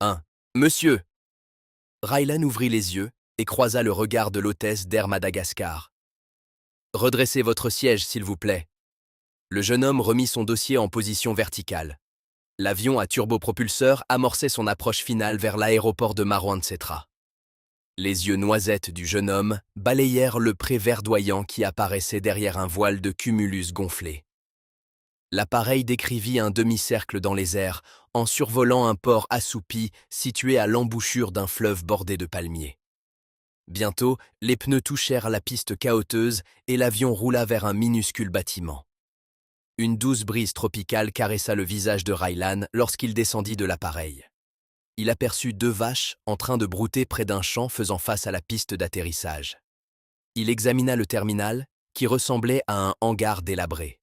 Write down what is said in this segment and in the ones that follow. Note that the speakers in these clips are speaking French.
1. Monsieur. Raylan ouvrit les yeux et croisa le regard de l'hôtesse d'Air Madagascar. Redressez votre siège, s'il vous plaît. Le jeune homme remit son dossier en position verticale. L'avion à turbopropulseur amorçait son approche finale vers l'aéroport de Marwan-Setra. Les yeux noisettes du jeune homme balayèrent le pré verdoyant qui apparaissait derrière un voile de cumulus gonflé. L'appareil décrivit un demi-cercle dans les airs en survolant un port assoupi situé à l'embouchure d'un fleuve bordé de palmiers. Bientôt, les pneus touchèrent la piste cahoteuse et l'avion roula vers un minuscule bâtiment. Une douce brise tropicale caressa le visage de Raylan lorsqu'il descendit de l'appareil. Il aperçut 2 vaches en train de brouter près d'un champ faisant face à la piste d'atterrissage. Il examina le terminal, qui ressemblait à un hangar délabré.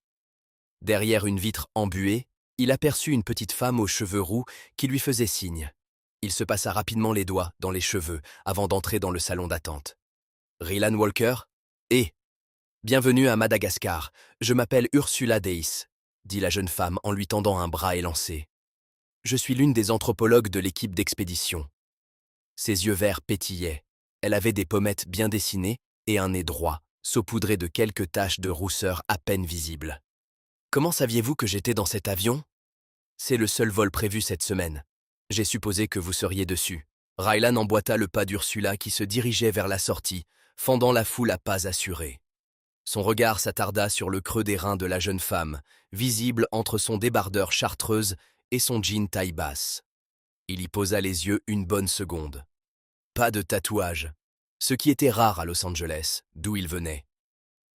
Derrière une vitre embuée, il aperçut une petite femme aux cheveux roux qui lui faisait signe. Il se passa rapidement les doigts dans les cheveux avant d'entrer dans le salon d'attente. « Raylan Walker ? Bienvenue à Madagascar, je m'appelle Ursula Deis, dit la jeune femme en lui tendant un bras élancé. Je suis l'une des anthropologues de l'équipe d'expédition. Ses yeux verts pétillaient, elle avait des pommettes bien dessinées et un nez droit, saupoudré de quelques taches de rousseur à peine visibles. Comment saviez-vous que j'étais dans cet avion ? C'est le seul vol prévu cette semaine. J'ai supposé que vous seriez dessus. Raylan emboîta le pas d'Ursula qui se dirigeait vers la sortie, fendant la foule à pas assurés. Son regard s'attarda sur le creux des reins de la jeune femme, visible entre son débardeur chartreuse et son jean taille basse. Il y posa les yeux une bonne seconde. Pas de tatouage, ce qui était rare à Los Angeles, d'où il venait.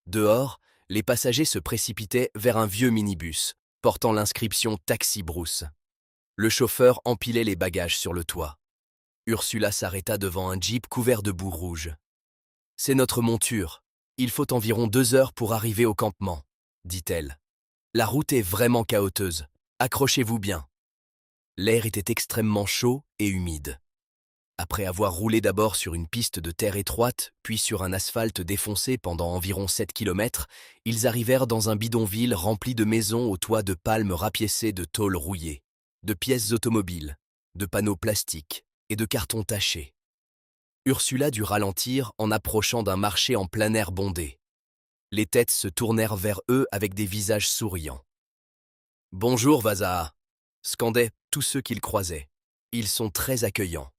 Dehors, les passagers se précipitaient vers un vieux minibus, portant l'inscription « Taxi Bruce ». Le chauffeur empilait les bagages sur le toit. Ursula s'arrêta devant un jeep couvert de boue rouge. « C'est notre monture. Il faut environ 2 heures pour arriver au campement, » dit-elle. « La route est vraiment cahoteuse. Accrochez-vous bien. » L'air était extrêmement chaud et humide. Après avoir roulé d'abord sur une piste de terre étroite, puis sur un asphalte défoncé pendant environ 7 kilomètres, ils arrivèrent dans un bidonville rempli de maisons aux toits de palmes rapiécés de tôles rouillées, de pièces automobiles, de panneaux plastiques et de cartons tachés. Ursula dut ralentir en approchant d'un marché en plein air bondé. Les têtes se tournèrent vers eux avec des visages souriants. « Bonjour, Vazaha !» scandaient tous ceux qu'ils croisaient. « Ils sont très accueillants. »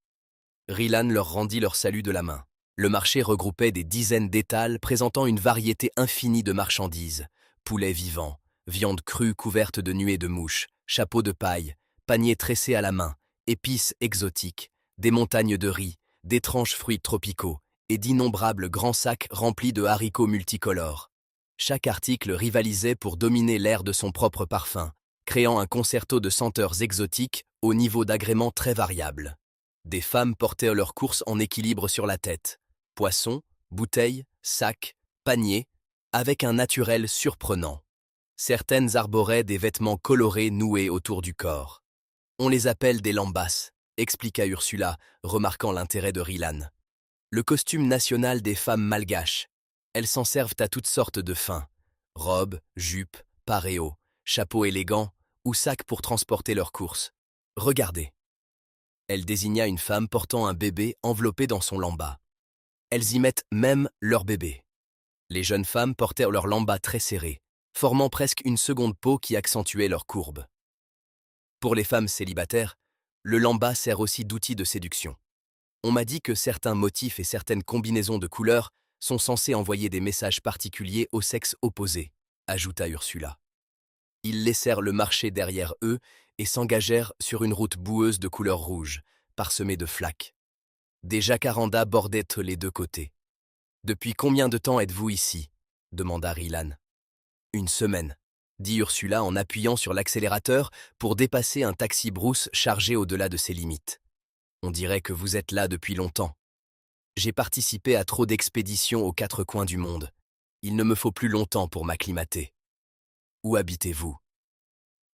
Raylan leur rendit leur salut de la main. Le marché regroupait des dizaines d'étals présentant une variété infinie de marchandises. Poulets vivants, viande crue couverte de nuées de mouches, chapeaux de paille, paniers tressés à la main, épices exotiques, des montagnes de riz, d'étranges fruits tropicaux et d'innombrables grands sacs remplis de haricots multicolores. Chaque article rivalisait pour dominer l'air de son propre parfum, créant un concerto de senteurs exotiques au niveau d'agréments très variables. Des femmes portaient leurs courses en équilibre sur la tête. Poissons, bouteilles, sacs, paniers, avec un naturel surprenant. Certaines arboraient des vêtements colorés noués autour du corps. On les appelle des lambas, expliqua Ursula, remarquant l'intérêt de Raylan. Le costume national des femmes malgaches. Elles s'en servent à toutes sortes de fins. Robes, jupes, paréos, chapeaux élégants ou sacs pour transporter leurs courses. Regardez. Elle désigna une femme portant un bébé enveloppé dans son lamba. Elles y mettent même leur bébé. Les jeunes femmes portèrent leur lamba très serré, formant presque une seconde peau qui accentuait leurs courbes. Pour les femmes célibataires, le lamba sert aussi d'outil de séduction. On m'a dit que certains motifs et certaines combinaisons de couleurs sont censés envoyer des messages particuliers au sexe opposé, ajouta Ursula. Ils laissèrent le marché derrière eux et s'engagèrent sur une route boueuse de couleur rouge, parsemée de flaques. Des jacarandas bordaient les 2 côtés. « Depuis combien de temps êtes-vous ici » demanda Raylan. « Une semaine » dit Ursula en appuyant sur l'accélérateur pour dépasser un taxi Bruce chargé au-delà de ses limites. « On dirait que vous êtes là depuis longtemps. J'ai participé à trop d'expéditions aux 4 coins du monde. Il ne me faut plus longtemps pour m'acclimater. Où habitez-vous ?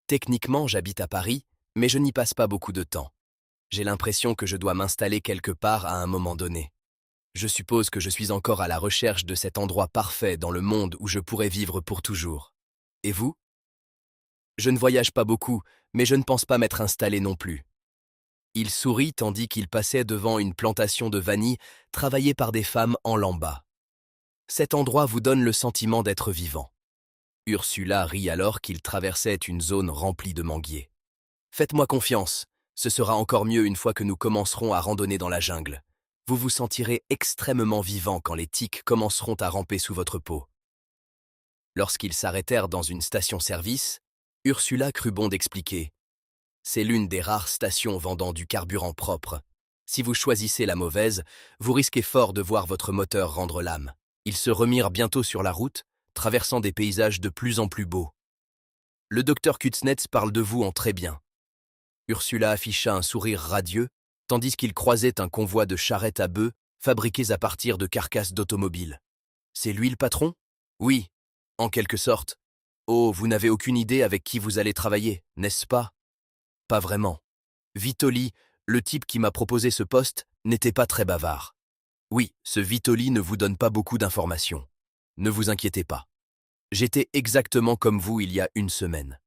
Techniquement, j'habite à Paris, mais je n'y passe pas beaucoup de temps. J'ai l'impression que je dois m'installer quelque part à un moment donné. Je suppose que je suis encore à la recherche de cet endroit parfait dans le monde où je pourrais vivre pour toujours. Et vous ? Je ne voyage pas beaucoup, mais je ne pense pas m'être installé non plus. Il sourit tandis qu'il passait devant une plantation de vanille travaillée par des femmes en lambas. Cet endroit vous donne le sentiment d'être vivant. Ursula rit alors qu'il traversait une zone remplie de manguiers. Faites-moi confiance, ce sera encore mieux une fois que nous commencerons à randonner dans la jungle. Vous vous sentirez extrêmement vivant quand les tiques commenceront à ramper sous votre peau. Lorsqu'ils s'arrêtèrent dans une station-service, Ursula crut bon d'expliquer. C'est l'une des rares stations vendant du carburant propre. Si vous choisissez la mauvaise, vous risquez fort de voir votre moteur rendre l'âme. Ils se remirent bientôt sur la route, traversant des paysages de plus en plus beaux. Le docteur Kuznets parle de vous en très bien. Ursula afficha un sourire radieux, tandis qu'il croisait un convoi de charrettes à bœufs fabriquées à partir de carcasses d'automobiles. C'est lui le patron? Oui, en quelque sorte. Oh, vous n'avez aucune idée avec qui vous allez travailler, n'est-ce pas? Pas vraiment. Vitoli, le type qui m'a proposé ce poste, n'était pas très bavard. Oui, ce Vitoli ne vous donne pas beaucoup d'informations. Ne vous inquiétez pas. J'étais exactement comme vous il y a une semaine.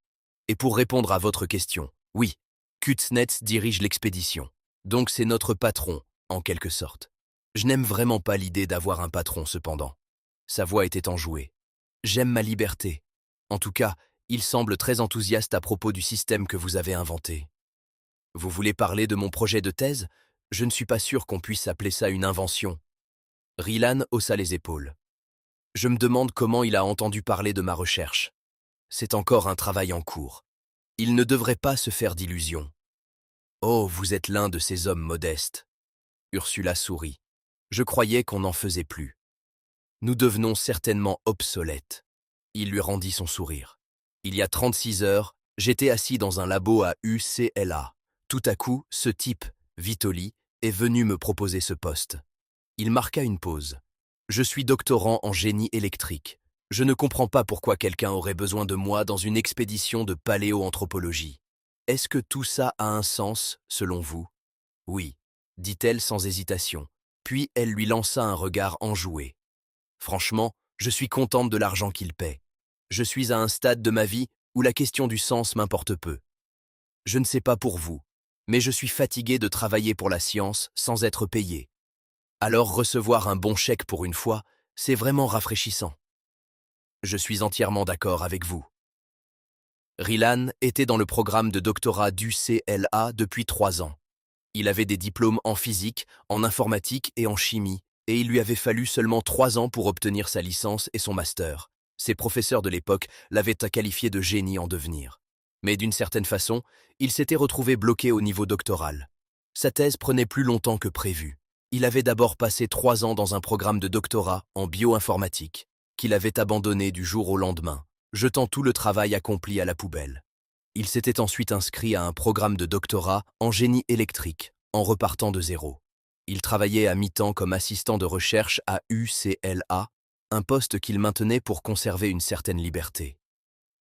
Et pour répondre à votre question, oui, Kuznets dirige l'expédition. Donc c'est notre patron, en quelque sorte. Je n'aime vraiment pas l'idée d'avoir un patron cependant. Sa voix était enjouée. J'aime ma liberté. En tout cas, il semble très enthousiaste à propos du système que vous avez inventé. Vous voulez parler de mon projet de thèse? Je ne suis pas sûr qu'on puisse appeler ça une invention. Rylan haussa les épaules. Je me demande comment il a entendu parler de ma recherche. C'est encore un travail en cours. Il ne devrait pas se faire d'illusions. Oh, vous êtes l'un de ces hommes modestes. Ursula sourit. Je croyais qu'on n'en faisait plus. Nous devenons certainement obsolètes. Il lui rendit son sourire. Il y a 36 heures, j'étais assis dans un labo à UCLA. Tout à coup, ce type, Vitoli, est venu me proposer ce poste. Il marqua une pause. Je suis doctorant en génie électrique. Je ne comprends pas pourquoi quelqu'un aurait besoin de moi dans une expédition de paléoanthropologie. Est-ce que tout ça a un sens, selon vous? Oui, dit-elle sans hésitation. Puis elle lui lança un regard enjoué. Franchement, je suis contente de l'argent qu'il paie. Je suis à un stade de ma vie où la question du sens m'importe peu. Je ne sais pas pour vous, mais je suis fatigué de travailler pour la science sans être payé. Alors recevoir un bon chèque pour une fois, c'est vraiment rafraîchissant. Je suis entièrement d'accord avec vous. Rylan était dans le programme de doctorat d'UCLA depuis 3 ans. Il avait des diplômes en physique, en informatique et en chimie, et il lui avait fallu seulement 3 ans pour obtenir sa licence et son master. Ses professeurs de l'époque l'avaient qualifié de génie en devenir. Mais d'une certaine façon, il s'était retrouvé bloqué au niveau doctoral. Sa thèse prenait plus longtemps que prévu. Il avait d'abord passé 3 ans dans un programme de doctorat en bioinformatique, qu'il avait abandonné du jour au lendemain, jetant tout le travail accompli à la poubelle. Il s'était ensuite inscrit à un programme de doctorat en génie électrique, en repartant de zéro. Il travaillait à mi-temps comme assistant de recherche à UCLA, un poste qu'il maintenait pour conserver une certaine liberté.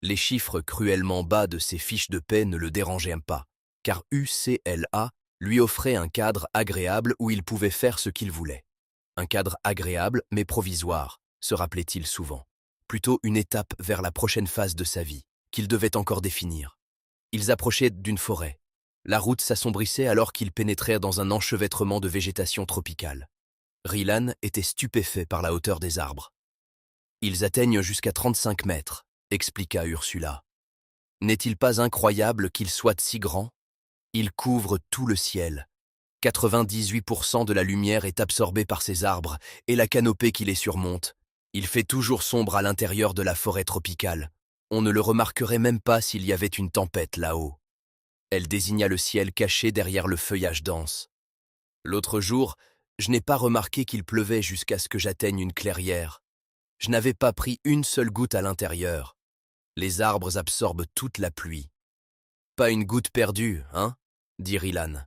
Les chiffres cruellement bas de ses fiches de paie ne le dérangeaient pas, car UCLA lui offrait un cadre agréable où il pouvait faire ce qu'il voulait. Un cadre agréable mais provisoire, se rappelait-il souvent. Plutôt une étape vers la prochaine phase de sa vie, qu'il devait encore définir. Ils approchaient d'une forêt. La route s'assombrissait alors qu'ils pénétrèrent dans un enchevêtrement de végétation tropicale. Rylan était stupéfait par la hauteur des arbres. « Ils atteignent jusqu'à 35 mètres, expliqua Ursula. N'est-il pas incroyable qu'ils soient si grands? Ils couvrent tout le ciel. 98% de la lumière est absorbée par ces arbres et la canopée qui les surmonte. Il fait toujours sombre à l'intérieur de la forêt tropicale. On ne le remarquerait même pas s'il y avait une tempête là-haut. » Elle désigna le ciel caché derrière le feuillage dense. L'autre jour, je n'ai pas remarqué qu'il pleuvait jusqu'à ce que j'atteigne une clairière. Je n'avais pas pris une seule goutte à l'intérieur. Les arbres absorbent toute la pluie. Pas une goutte perdue, hein? Dit Rylan.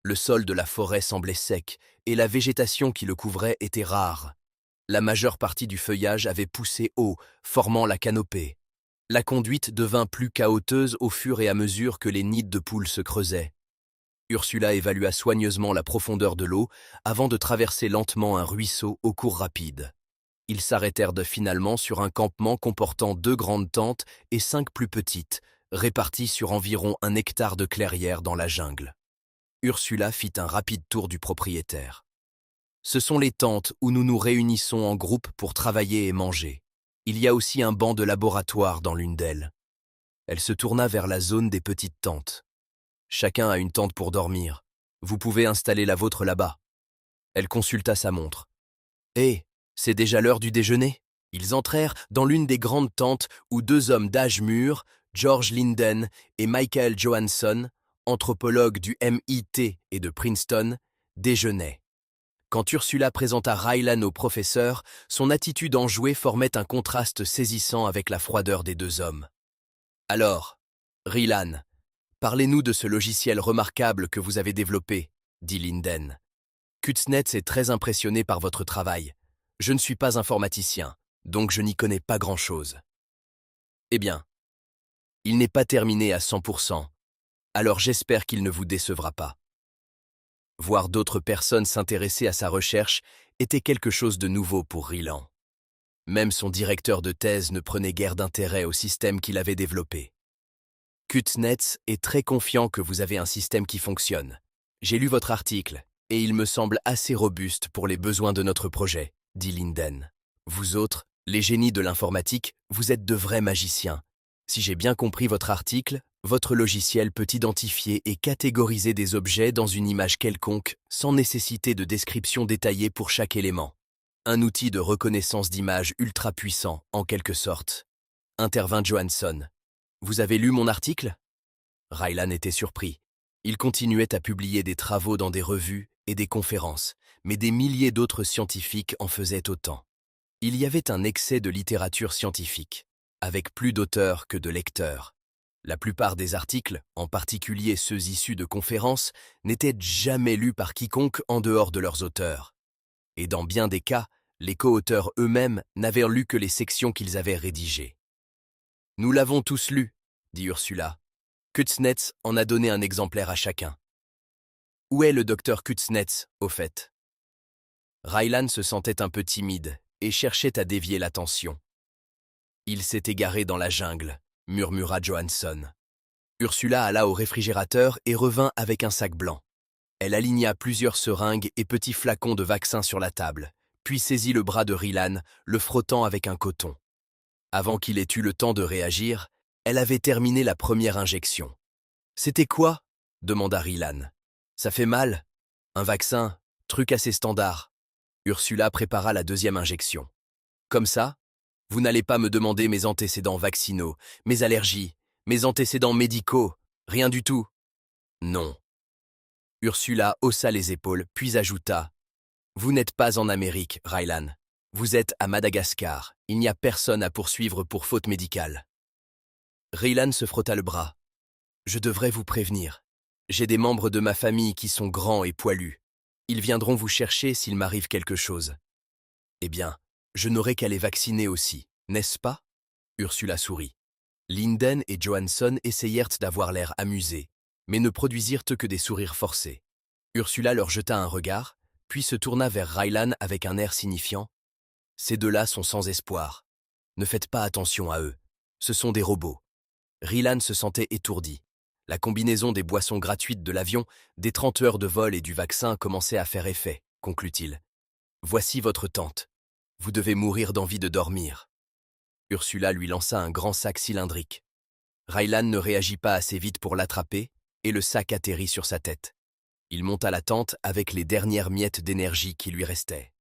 Le sol de la forêt semblait sec et la végétation qui le couvrait était rare. La majeure partie du feuillage avait poussé haut, formant la canopée. La conduite devint plus chaoteuse au fur et à mesure que les nids de poules se creusaient. Ursula évalua soigneusement la profondeur de l'eau avant de traverser lentement un ruisseau au cours rapide. Ils s'arrêtèrent finalement sur un campement comportant 2 grandes tentes et 5 plus petites, réparties sur environ 1 hectare de clairière dans la jungle. Ursula fit un rapide tour du propriétaire. Ce sont les tentes où nous nous réunissons en groupe pour travailler et manger. Il y a aussi un banc de laboratoire dans l'une d'elles. Elle se tourna vers la zone des petites tentes. Chacun a une tente pour dormir. Vous pouvez installer la vôtre là-bas. Elle consulta sa montre. Hé, c'est déjà l'heure du déjeuner. Ils entrèrent dans l'une des grandes tentes où deux hommes d'âge mûr, George Linden et Michael Johansson, anthropologues du MIT et de Princeton, déjeunaient. Quand Ursula présenta Rylan au professeur, son attitude enjouée formait un contraste saisissant avec la froideur des deux hommes. Alors, Rylan, parlez-nous de ce logiciel remarquable que vous avez développé, dit Linden. Kuznets est très impressionné par votre travail. Je ne suis pas informaticien, donc je n'y connais pas grand-chose. Eh bien, il n'est pas terminé à 100%, alors j'espère qu'il ne vous décevra pas. Voir d'autres personnes s'intéresser à sa recherche était quelque chose de nouveau pour Rylan. Même son directeur de thèse ne prenait guère d'intérêt au système qu'il avait développé. Kuznets est très confiant que vous avez un système qui fonctionne. J'ai lu votre article, et il me semble assez robuste pour les besoins de notre projet, dit Linden. Vous autres, les génies de l'informatique, vous êtes de vrais magiciens. Si j'ai bien compris votre article, votre logiciel peut identifier et catégoriser des objets dans une image quelconque sans nécessité de description détaillée pour chaque élément. Un outil de reconnaissance d'image ultra puissant, en quelque sorte. Intervint Johansson. Vous avez lu mon article? Rylan était surpris. Il continuait à publier des travaux dans des revues et des conférences, mais des milliers d'autres scientifiques en faisaient autant. Il y avait un excès de littérature scientifique, avec plus d'auteurs que de lecteurs. La plupart des articles, en particulier ceux issus de conférences, n'étaient jamais lus par quiconque en dehors de leurs auteurs. Et dans bien des cas, les co-auteurs eux-mêmes n'avaient lu que les sections qu'ils avaient rédigées. « Nous l'avons tous lu », dit Ursula. Kuznets en a donné un exemplaire à chacun. Où est le docteur Kuznets, au fait? Rylan se sentait un peu timide et cherchait à dévier l'attention. Il s'est égaré dans la jungle, murmura Johansson. Ursula alla au réfrigérateur et revint avec un sac blanc. Elle aligna plusieurs seringues et petits flacons de vaccin sur la table, puis saisit le bras de Rylan, le frottant avec un coton. Avant qu'il ait eu le temps de réagir, elle avait terminé la première injection. « C'était quoi ?» demanda Rylan. « Ça fait mal. Un vaccin, truc assez standard. » Ursula prépara la deuxième injection. « Comme ça, vous n'allez pas me demander mes antécédents vaccinaux, mes allergies, mes antécédents médicaux, rien du tout. » « Non. » Ursula haussa les épaules, puis ajouta « Vous n'êtes pas en Amérique, Rylan. Vous êtes à Madagascar. Il n'y a personne à poursuivre pour faute médicale. » Rylan se frotta le bras. « Je devrais vous prévenir. J'ai des membres de ma famille qui sont grands et poilus. Ils viendront vous chercher s'il m'arrive quelque chose. » « Eh bien, je n'aurai qu'à les vacciner aussi, n'est-ce pas ?» Ursula sourit. Linden et Johansson essayèrent d'avoir l'air amusés, mais ne produisirent que des sourires forcés. Ursula leur jeta un regard, puis se tourna vers Rylan avec un air signifiant. « Ces deux-là sont sans espoir. Ne faites pas attention à eux. Ce sont des robots. » Rylan se sentait étourdi. La combinaison des boissons gratuites de l'avion, des 30 heures de vol et du vaccin commençait à faire effet, conclut-il. « Voici votre tente. Vous devez mourir d'envie de dormir. » Ursula lui lança un grand sac cylindrique. Rylan ne réagit pas assez vite pour l'attraper, et le sac atterrit sur sa tête. Il monta la tente avec les dernières miettes d'énergie qui lui restaient.